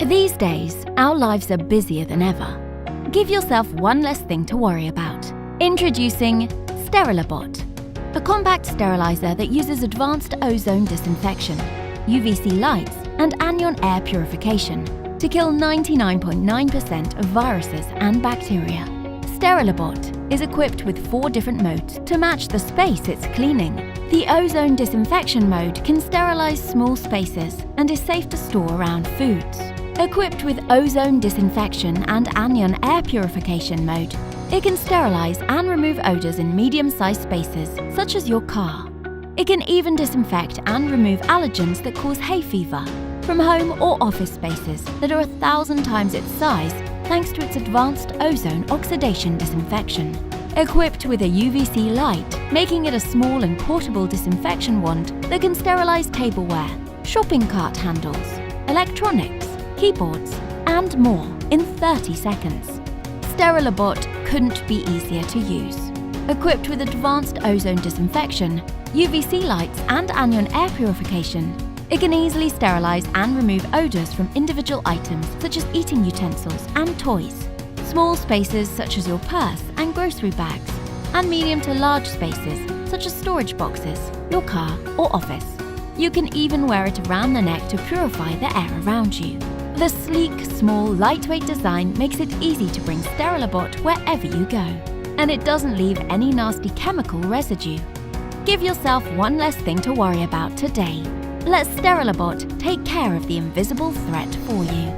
These days, our lives are busier than ever. Give yourself one less thing to worry about. Introducing SteriliBOT, a compact sterilizer that uses advanced ozone disinfection, UVC lights, and anion air purification to kill 99.9% of viruses and bacteria. SteriliBOT is equipped with 4 different modes to match the space it's cleaning. The ozone disinfection mode can sterilize small spaces and is safe to store around foods. Equipped with ozone disinfection and anion air purification mode, it can sterilize and remove odors in medium-sized spaces, such as your car. It can even disinfect and remove allergens that cause hay fever from home or office spaces that are 1,000 times its size thanks to its advanced ozone oxidation disinfection. Equipped with a UVC light, making it a small and portable disinfection wand that can sterilize tableware, shopping cart handles, electronics, keyboards, and more in 30 seconds. SteriliBOT couldn't be easier to use. Equipped with advanced ozone disinfection, UVC lights, and anion air purification, it can easily sterilize and remove odors from individual items such as eating utensils and toys, small spaces such as your purse and grocery bags, and medium to large spaces such as storage boxes, your car, or office. You can even wear it around the neck to purify the air around you. The sleek, small, lightweight design makes it easy to bring SteriliBOT wherever you go, and it doesn't leave any nasty chemical residue. Give yourself one less thing to worry about today. Let SteriliBOT take care of the invisible threat for you.